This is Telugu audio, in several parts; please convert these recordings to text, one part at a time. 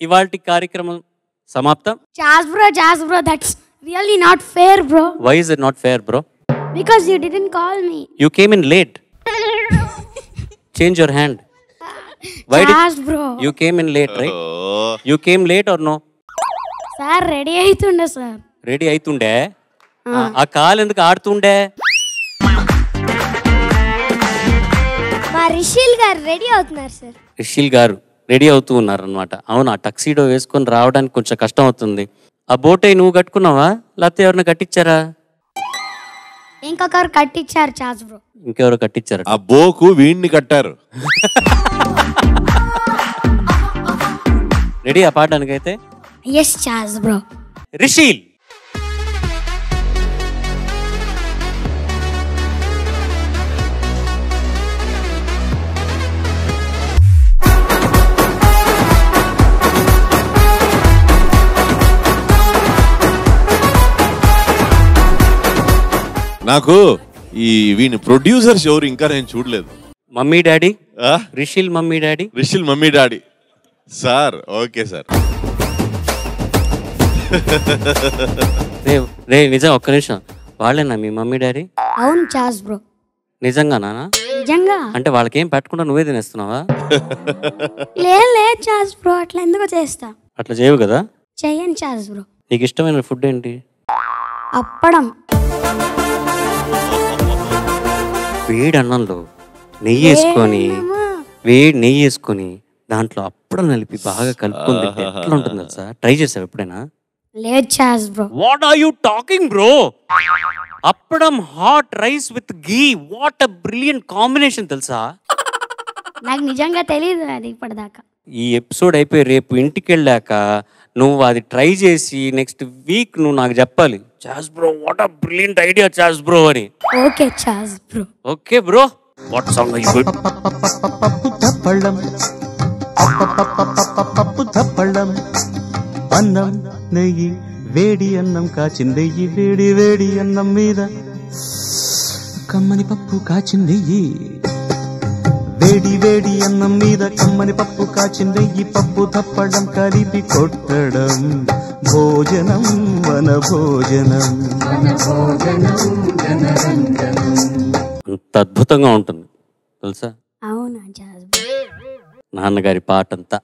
ఇవాల్టి కార్యక్రమం సమాప్తం. Chaz bro, that's really not fair, bro. Why is it not fair, bro? Because you didn't call me. You came in late. Change your hand. Why Chaz bro. You came in late, right? You came late or no? Sir, ready అయితుండే sir. రెడీ అయితుండే. ఆ కాల్ ఎందుకు ఆడుతుండే? మా రిషిల్ గారు రెడీ అవుతున్నారు సార్. రిషిల్ గారు రెడీ అవుతూ ఉన్నారు అనమాట. అవును, ఆ టక్సీడో వేసుకొని రావడానికి కొంచెం కష్టం అవుతుంది. ఆ బోటై నువ్వు కట్టుకున్నావా లేకపోతే ఎవరిని కట్టించారా? ఇంకొకరు కట్టించారు చాజ్ బ్రో. ఇంకెవరు కట్టించారు? ఆ బోకు వీడిని కట్టారు. రెడీ ఆ పాడడానికి అయితే? Yes చాజ్ bro. రిషిల్ నాకు ఈ వీని ప్రొడ్యూసర్స్ ఎవరు ఇంకా నేను చూడలేదు. Mummy daddy, Rishil mummy daddy. Rishil mummy daddy sir. Okay sir. రే నిజం, ఒక్క నిమిషం. వాళ్ళేనా మీ మమ్మీ డాడీ? అవును చాజ్ బ్రో. నిజంగా నానా? నిజంగా. అంటే వాళ్ళకేం పెట్టకుండా నువ్వే తినేస్తున్నావా? లేదు చాజ్ బ్రో, అట్లా ఎందుకు చేస్తా? అట్లా చేయవు కదా. చెయ్యను చాజ్ బ్రో. నీకు ఇష్టమైన ఫుడ్ ఏంటి? అప్పడం. వేడి అన్నంలో నెయ్యి వేసుకొని దాంట్లో అప్పడం నలిపి బాగా కలుపుకొని తింటే ఎట్లా ఉంటుంది తెలుసా? ట్రై చేసావు ఎప్పుడైనా? లేదు Chaz bro. What are you talking bro? Appadam hot rice with ghee, what a brilliant combination తెలుసా? నాకు నిజంగా తెలియదు అది ఇప్పటిదాకా. ఈ ఎపిసోడ్ అయిపోయి రేపు ఇంటికి వెళ్ళాక నువ్వు అది ట్రై చేసి నెక్స్ట్ వీక్ నువ్వు నాకు చెప్పాలి. Chaz bro, what a brilliant idea Chaz bro అని. Okay Chaz bro. Okay bro. What song are you good? పప్పు తప్పళ్ళం అన్నం నెయ్యి వేడి అన్నం కాచిందెయ్యి వేడి వేడి అన్నం మీద కమ్మని పప్పు కాచిందెయ్యి వేడి వేడి అన్నం మీద కమ్మని పప్పు కాచిందెయ్యి పప్పు తప్పడం కలిపి కొట్టడం భోజనం మన భోజనం. అంత అద్భుతంగా ఉంటుంది తెలుసా? అవునా చాజ్ బ్రో. నాన్నగారి పాటంతా.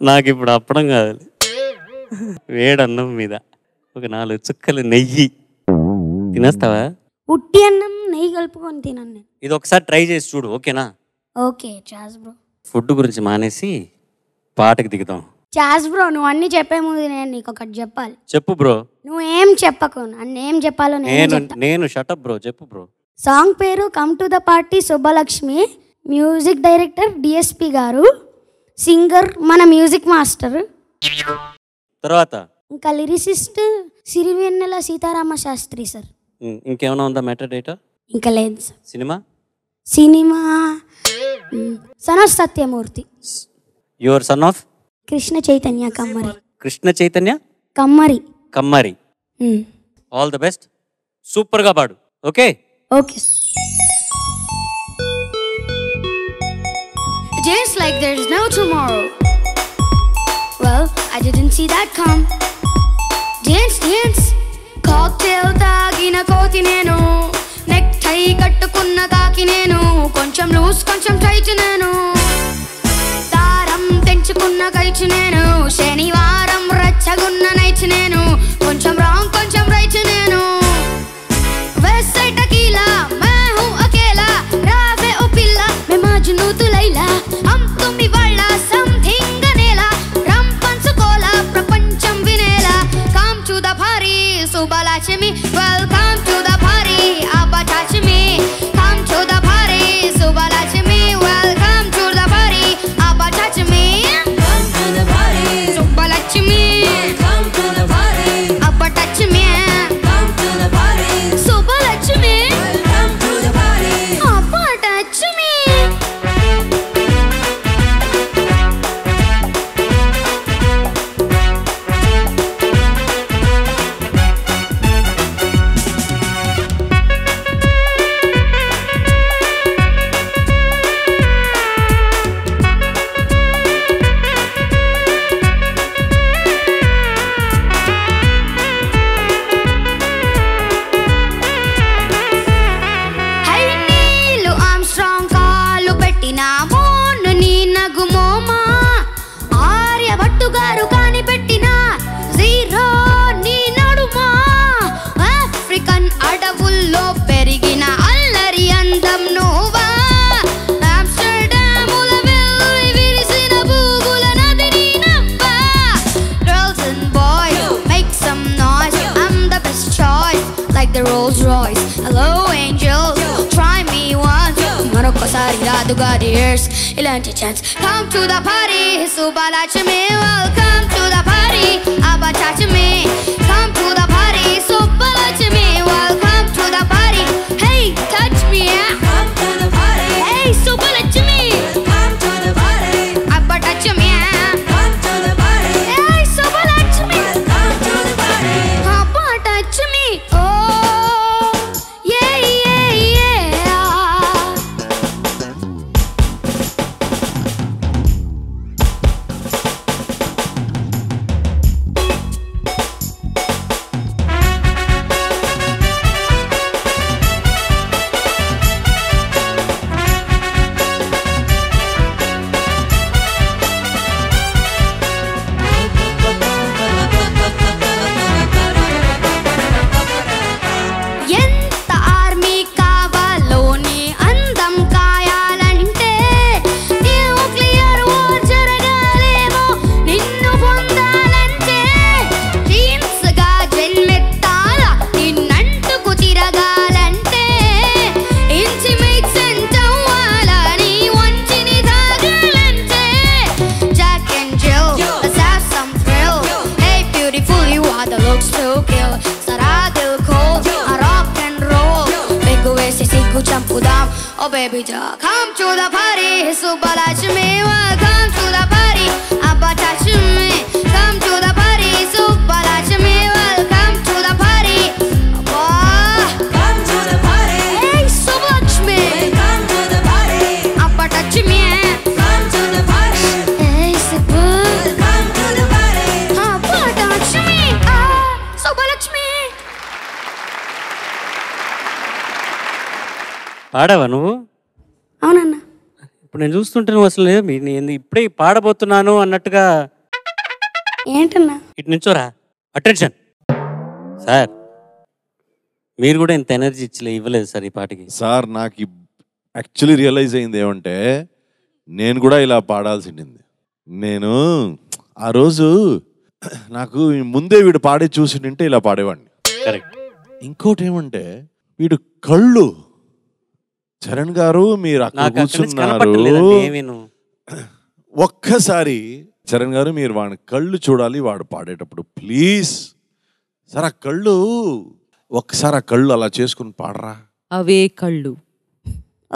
నాకు ఇప్పుడు అప్పడం కావాలి, వేడన్నం మీద ఒక 4 చుక్కలు నెయ్యి తినేస్తావా? ఉట్టి అన్నం నెయ్యి కలుపుకొని తినను నేను. ఇది ఒకసారి ట్రై చేసి చూడు, ఓకేనా? Okay Chaz bro. ఫుడ్ గురించి మానేసి పాటకి దిగుదాం. చాజ్ బ్రో, నువ్వు అన్ని చెప్పే ముందు నేను నీకు ఒకటి చెప్పాలి. చెప్పు బ్రో. నువ్వేం చెప్పకు, నన్ను ఏం చెప్పాలో నేను షటప్ బ్రో. చెప్పు బ్రో. సాంగ్ పేరు come to the party Subbalakshmi, music director DSP గారు, సింగర్ మన మ్యూజిక్ మాస్టర్, తర్వాత ఇంకా లిరిసిస్ట్ సిరివెన్నెల సీతారామ శాస్త్రి సార్. ఇంకేమైనా ఉందా మ్యాటర్ డేటా? ఇంకా లేదు sir. Cinema son of Satyamurthy. Your son of Krishna Chaitanya Kammari. Krishna Chaitanya Kammari. All the best. Super గా పాడు. Okay okay. Dance like there's no tomorrow. Well, I didn't see that come. Dance, dance. Cocktail తాగిన కోతి నేను, నెక్ టై కట్టుకున్న కాకి నేను, కొంచెం లూస్ కొంచెం టైట్ నేను, దారం తెంచుకున్న కైచి నేను, శనివారం రచ్చగున్న నైట్ నేను, కొంచెం రాంగ్ కొంచెం రైట్ నేను, వెస్ట్ సైడ్ టకీలా मैं हूं अकेला, रावे ओ पिल्ला मैं मजनू तू लैला, हम तुम इवाళ్ళ something అనేలా, రమ్ పంచుకోలా ప్రపంచం వినేలా, come to the party Subbalakshmi, welcome to the party అబ్బటాచ్మి, come to the party Subbalakshmi, welcome to the party అబ్బటాచ్మి, come to the party Subbalakshmi. మరొకసారి రాదుగా డియర్స్ ఇలాంటి chance. Come to the party, Subbalakshmi. Welcome to the party, Abba touch me. Come to the party, Subbalakshmi. Welcome to the party. Hey, touch me, yeah. Come to the party. Hey, Subbalakshmi. Come to the party. Abba touch me, yeah. Come to the party. Hey, Subbalakshmi. Come to the party. Abba touch me. Oh, yeah, yeah, yeah. ఎంత ఆర్మీ కావాలో నీ అందం కాయాలంటే న్యూక్లియర్ వార్ జరగాలేమో నిన్ను పొందాలంటే జీన్స్ గా జన్మెత్తాల నిన్నంటుకు తిరగాలంటే ఇంటిమేట్ సెంట్ అవ్వాలని వంచిని తాగాలంటే జాక్ అండ్ జిల్ let's have some thrill. Hey beautiful you are the looks to kill. Sara dil khol rock and roll begu వేసి సిగ్గు చంపుదాం. Oh baby doll come to the party, Subbalakshmi. Welcome to the party, Abba touch me. Come to the party, Subbalakshmi. Welcome to the party, Abba come to the party. Hey Subbalakshmi. Come to the party, Abba touch me. Come to the party. Hey Subba come to the party, Abba touch me. Ah Subbalakshmi. పాడావా నువ్వు? అవునన్నా. ఇప్పుడు నేను చూస్తుంటే నువ్వు అసలు నేను ఇప్పుడే పాడబోతున్నాను అన్నట్టుగా. ఏంటన్నా? ఇటు నుంచోరా. అటెన్షన్ సార్, మీరు కూడా ఇంత ఎనర్జీ ఇవ్వలేదు సార్ ఈ పాటకి. సార్ నాకు యాక్చువల్లీ రియలైజ్ అయింది ఏమంటే నేను కూడా ఇలా పాడాల్సింది. నేను ఆ రోజు నాకు ముందే వీడు పాడే చూసింటే ఇలా పాడేవాడిని. కరెక్ట్. ఇంకోటి ఏమంటే వీడు కళ్ళు, చరణ్ గారు మీరు అక్కడ నాకు అక్కడి నుంచి కూర్చున్నారు, కనపడలేదండి ఏమీను. ఒక్కసారి చరణ్ గారు మీరు వాడి కళ్ళు చూడాలి వాడు పాడేటప్పుడు ప్లీజ్. సార్ ఆ కళ్ళు ఒక్కసారి ఆ కళ్ళు అలా చేసుకుని పాడరా. అవే కళ్ళు.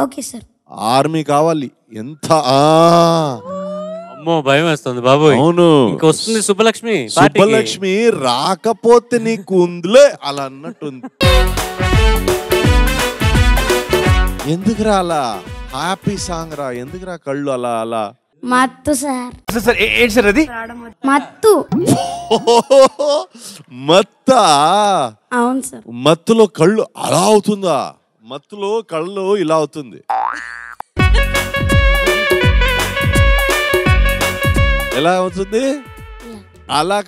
Okay sir. ఆర్మీ కావాలి. ఎంత అమ్మో భయం వేస్తుంది బాబు. అవును ఇంకొస్తుంది సుబ్బలక్ష్మి. సుబ్బలక్ష్మి రాకపోతే నీకు ఉందిలే అలా అన్నట్టుంది. ఎందుకురా అలా హ్యాపీ సాంగ్ రా, ఎందుకురా కళ్ళు అలా అలా. మత్తు సార్. సార్ ఏంటి సార్ అది? మత్తు. మత్తా? అవును సార్. మత్తులో కళ్ళు అలా అవుతుందా? మత్తులో కళ్ళు ఇలా అవుతుంది. ఎలా అవుతుంది? అలా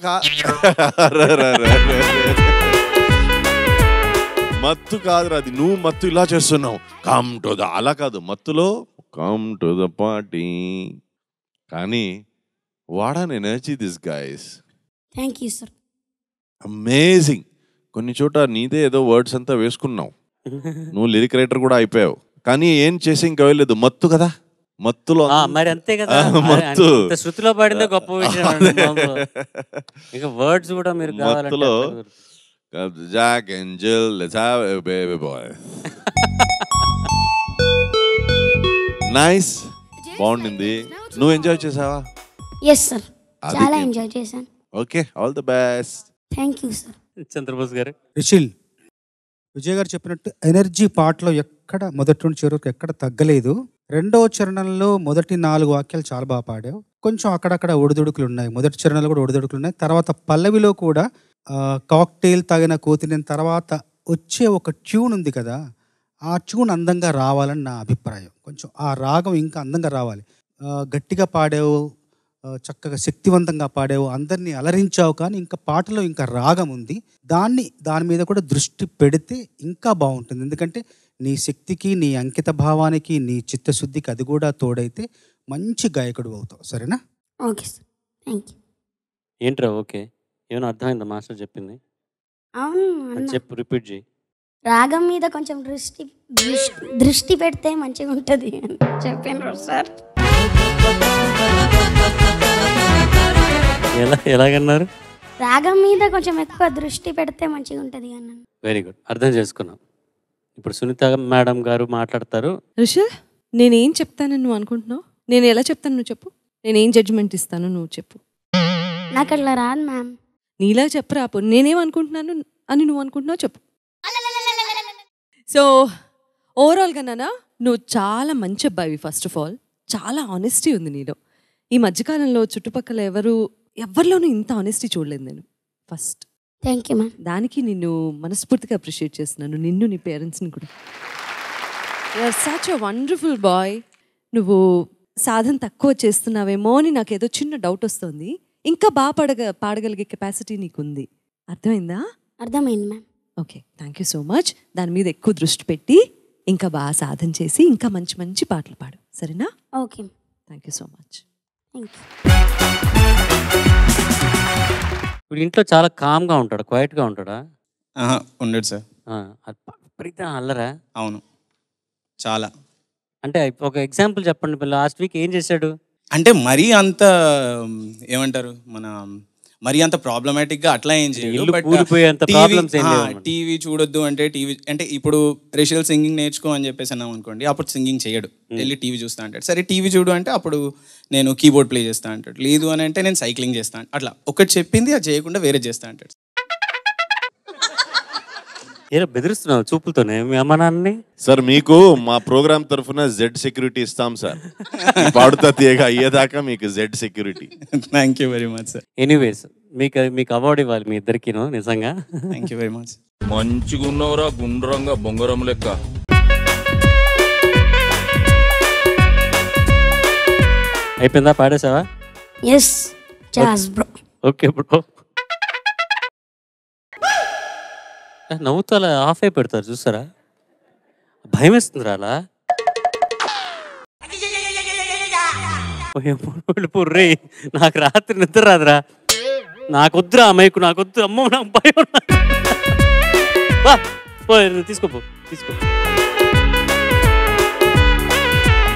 మత్తు కాదురా అది, నువ్వు మత్తు ఇలా చేస్తున్నావు. కమ్ టు ద అలా కాదు, మత్తులో కమ్ టు ద పార్టీ. కానీ what an energy this guys. Thank you sir. Amazing. కొన్ని చోట నీదే ఏదో వర్డ్స్ అంతా వేసుకున్నావు, నువ్వు లిరిక్ రైటర్ కూడా అయిపోయావు. కానీ ఏం చేసి ఇంకా వెళ్ళలేదు, మత్తు కదా. మత్తులో మరి అంతే కదా, మత్తు శృతిలో పాడిందే గొప్ప విషయం. ఇంకా వర్డ్స్ కూడా మీరు మత్తులో Jack and Jill let's have a baby boy. Nice, బాగుండింది. నువ్వు ఎంజాయ్ చేసావా? ఎస్ సార్, చాలా ఎంజాయ్ చేశాను. Okay, all the best. Thank you sir. Chandrabose గారు. రిషిల్, విజయ్ గారు చెప్పినట్టు ఎనర్జీ పాటలో ఎక్కడ మొదటి నుండి చివరి వరకు ఎక్కడ తగ్గలేదు. రెండవ చరణంలో మొదటి 4 వాక్యాలు చాలా బాగా పాడావు. కొంచెం అక్కడక్కడ ఒడిదుడుకులు ఉన్నాయి, మొదటి చరణంలో కూడా ఒడిదుడుకులు ఉన్నాయి. తర్వాత పల్లవిలో కూడా కాక్టైల్ తాగిన కోతిని తర్వాత వచ్చే ఒక ట్యూన్ ఉంది కదా, ఆ ట్యూన్ అందంగా రావాలని నా అభిప్రాయం. కొంచెం ఆ రాగం ఇంకా అందంగా రావాలి. గట్టిగా పాడావు, చక్కగా శక్తివంతంగా పాడావు, అందరినీ అలరించావు. కానీ ఇంకా పాటలో ఇంకా రాగం ఉంది, దాని మీద కూడా దృష్టి పెడితే ఇంకా బాగుంటుంది. ఎందుకంటే నీ శక్తికి, నీ అంకిత భావానికి, నీ చిత్తశుద్ధికి అది కూడా తోడైతే మంచి గాయకుడు అవుతావు. సరేనా? Okay sir, thank you. ఏంట్రా ఓకే? ఏమైనా అర్థమైందా మాస్టర్ చెప్పింది? అవును చెప్పు, రిపీట్ చేయి. రాగం మీద కొంచెం దృష్టి పెడితే మంచిగా ఉంటుంది అని చెప్పాను సార్. ఎలాగన్నారు? రాగం మీద కొంచెం ఎక్కువ దృష్టి పెడితే మంచిగా ఉంటుంది అన్నాను. వెరీ గుడ్, అర్థం చేసుకున్నాం. ఇప్పుడు సునీత మేడం గారు మాట్లాడతారు. రిషల్, నేనేం చెప్తానని నువ్వు అనుకుంటున్నావు? నేను ఎలా చెప్తాను నువ్వు చెప్పు. నేనేం జడ్జిమెంట్ ఇస్తాను నువ్వు చెప్పు. నాకు అట్లా రాదు మ్యామ్. నీలా చెప్పరా, నేనేమనుకుంటున్నాను అని నువ్వు అనుకుంటున్నావు చెప్పు. సో ఓవరాల్గా నాన్న నువ్వు చాలా మంచి అబ్బాయివి. ఫస్ట్ ఆఫ్ ఆల్ చాలా ఆనెస్టీ ఉంది నీలో. ఈ మధ్యకాలంలో చుట్టుపక్కల ఎవరిలోనూ ఇంత ఆనెస్టీ చూడలేదు నేను. First thank you ma'am. దానికి నిన్ను మనస్ఫూర్తిగా అప్రిషియేట్ చేస్తున్నాను, నిన్ను నీ పేరెంట్స్ని కూడా. You're such a wonderful boy. నువ్వు సాధన తక్కువ చేస్తున్నావేమో అని నాకు ఏదో చిన్న డౌట్ వస్తుంది. ఇంకా బాగా పాడగలిగే కెపాసిటీ నీకుంది. అర్థమైందా? అర్థమైంది ma'am. Okay, thank you so much. దాని మీద ఎక్కువ దృష్టి పెట్టి ఇంకా బాగా సాధన చేసి ఇంకా మంచి మంచి పాటలు పాడు, సరేనా? Okay, thank you so much. Thank you. ఇప్పుడు ఇంట్లో చాలా కామ్గా ఉంటాడు, క్వైట్గా ఉంటాడా? ఉండడు సార్. విపరీతం అల్లరా? అవును, చాలా. అంటే ఒక ఎగ్జాంపుల్ చెప్పండి. లాస్ట్ వీక్ ఏం చేశాడు? అంటే మరీ అంత ఏమంటారు మరీ అంత ప్రాబ్లమాటిక్గా అట్లా ఏం చేయదు. టీవీ చూడొద్దు అంటే టీవీ అంటే ఇప్పుడు రిషల్ సింగింగ్ నేర్చుకో అని చెప్పేసి అన్నాం అనుకోండి, అప్పుడు సింగింగ్ చేయడు, వెళ్ళి టీవీ చూస్తా అంటాడు. సరే టీవీ చూడు అంటే అప్పుడు నేను కీబోర్డ్ ప్లే చేస్తా అంటాడు. లేదు అని అంటే నేను సైక్లింగ్ చేస్తాను. అట్లా ఒకటి చెప్పింది అది చేయకుండా వేరే చేస్తా అంటాడు. ఏదో బెదిరిస్తున్నావు చూపులతోనే మీ అమ్మ నాన్నని? సార్ మీకు మా ప్రోగ్రామ్ తరఫున జెడ్ సెక్యూరిటీ ఇస్తాం సార్. పాడుతా తీయగా అయ్యేదాకా మీకు Z security. Thank you very much sir. Anyways మీకు అవార్డు ఇవ్వాలి మీ ఇద్దరికిను, నిజంగా. Thank you very much. మంచిగా ఉన్నవరా గుండ్రంగా బొంగరం లెక్క. అయిపోయిందా? పాడేసావా? Yes Chaz bro. Okay bro. నవ్వుతూ అలా ఆఫ్ అయి పెడతారు చూసారా? భయం వేస్తుందిరా అలా. రే నాకు రాత్రి నిద్ర రాదురా. నాకొద్దురా అమ్మాయికు, నాకొద్దు. అమ్మో నాకు భయం. తీసుకోపో.